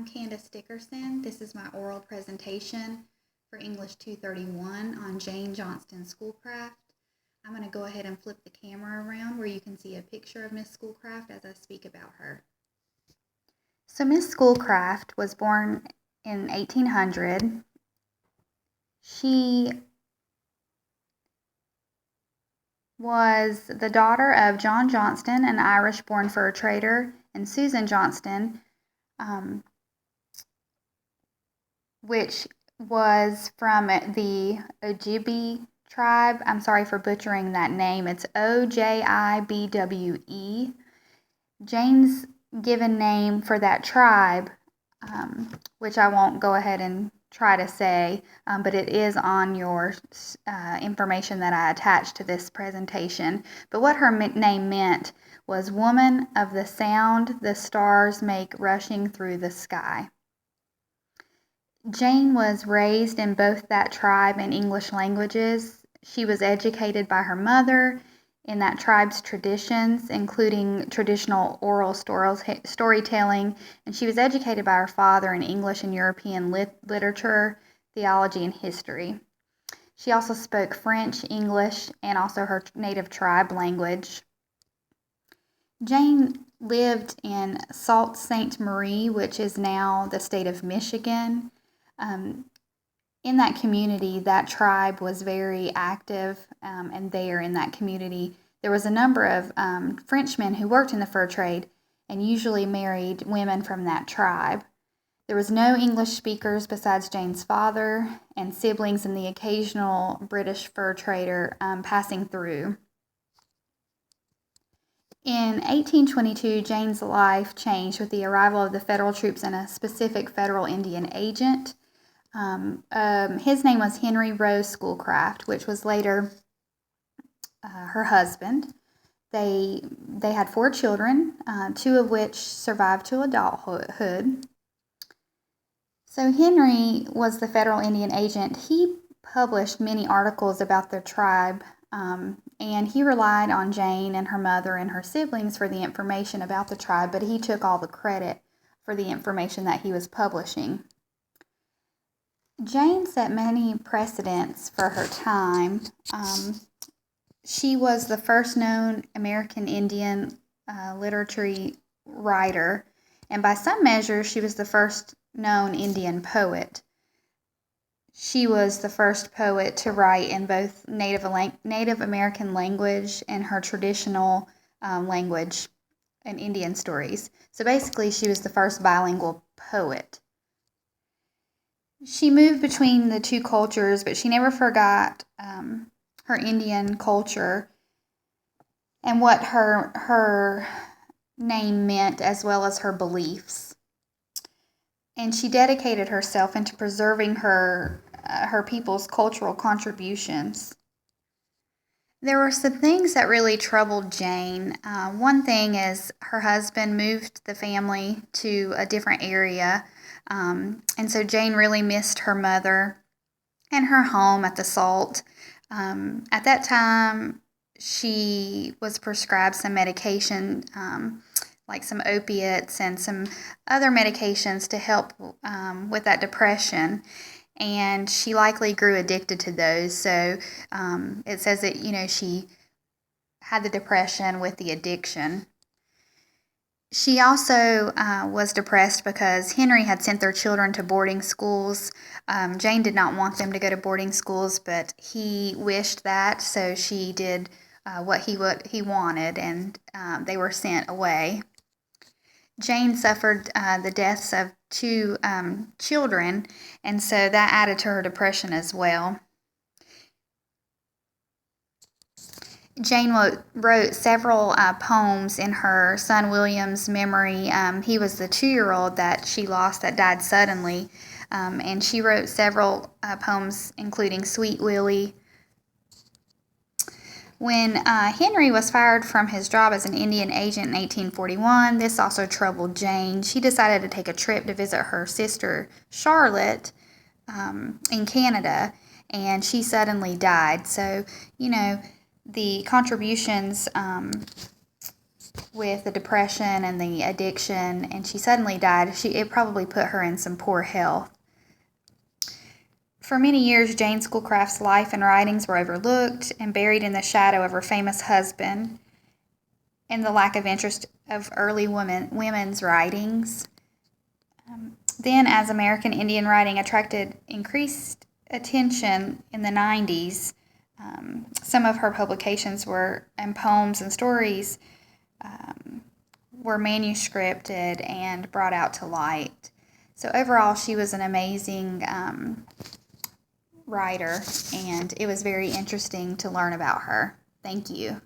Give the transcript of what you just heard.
I'm Candace Dickerson. This is my oral presentation for English 231 on Jane Johnston Schoolcraft. I'm going to go ahead and flip the camera around where you can see a picture of Miss Schoolcraft as I speak about her. So Miss Schoolcraft was born in 1800. She was the daughter of John Johnston, an Irish-born fur trader, and Susan Johnston, which was from the Ojibwe tribe. I'm sorry for butchering that name. It's Ojibwe. Jane's given name for that tribe, which I won't go ahead and try to say, but it is on your information that I attached to this presentation. But what her name meant was woman of the sound the stars make rushing through the sky. Jane was raised in both that tribe and English languages. She was educated by her mother in that tribe's traditions, including traditional oral storytelling, and she was educated by her father in English and European literature, theology, and history. She also spoke French, English, and also her native tribe language. Jane lived in Sault Ste. Marie, which is now the state of Michigan. In that community, that tribe was very active, and there in that community, there was a number of Frenchmen who worked in the fur trade and usually married women from that tribe. There was no English speakers besides Jane's father and siblings and the occasional British fur trader passing through. In 1822, Jane's life changed with the arrival of the federal troops and a specific federal Indian agent. His name was Henry Rose Schoolcraft, which was later her husband. They had 4 children, 2 of which survived to adulthood. So Henry was the federal Indian agent. He published many articles about the tribe, and he relied on Jane and her mother and her siblings for the information about the tribe, but he took all the credit for the information that he was publishing. Jane set many precedents for her time. She was the first known American Indian literary writer, and by some measures, she was the first known Indian poet. She was the first poet to write in both Native American language and her traditional language and Indian stories. So basically, she was the first bilingual poet. She moved between the 2 cultures, but she never forgot her Indian culture and what her name meant, as well as her beliefs. And she dedicated herself into preserving her people's cultural contributions. There were some things that really troubled Jane. One thing is her husband moved the family to a different area, and so Jane really missed her mother and her home at the Sault. At that time, she was prescribed some medication, like some opiates and some other medications to help with that depression. And she likely grew addicted to those. So it says that, she had the depression with the addiction. She also was depressed because Henry had sent their children to boarding schools. Jane did not want them to go to boarding schools, but he wished that, so she did what he wanted, and they were sent away. Jane suffered the deaths of 2 children, and so that added to her depression as well. Jane wrote several poems in her son William's memory. He was the 2-year-old that she lost that died suddenly, and she wrote several poems, including Sweet Willie. When Henry was fired from his job as an Indian agent in 1841, this also troubled Jane. She decided to take a trip to visit her sister Charlotte in Canada, and she suddenly died. So, the contributions with the depression and the addiction, and she suddenly died. It probably put her in some poor health. For many years, Jane Schoolcraft's life and writings were overlooked and buried in the shadow of her famous husband and the lack of interest of early women's writings. Then, as American Indian writing attracted increased attention in the 90s, some of her publications and poems and stories were manuscripted and brought out to light. So overall, she was an amazing writer, and it was very interesting to learn about her. Thank you.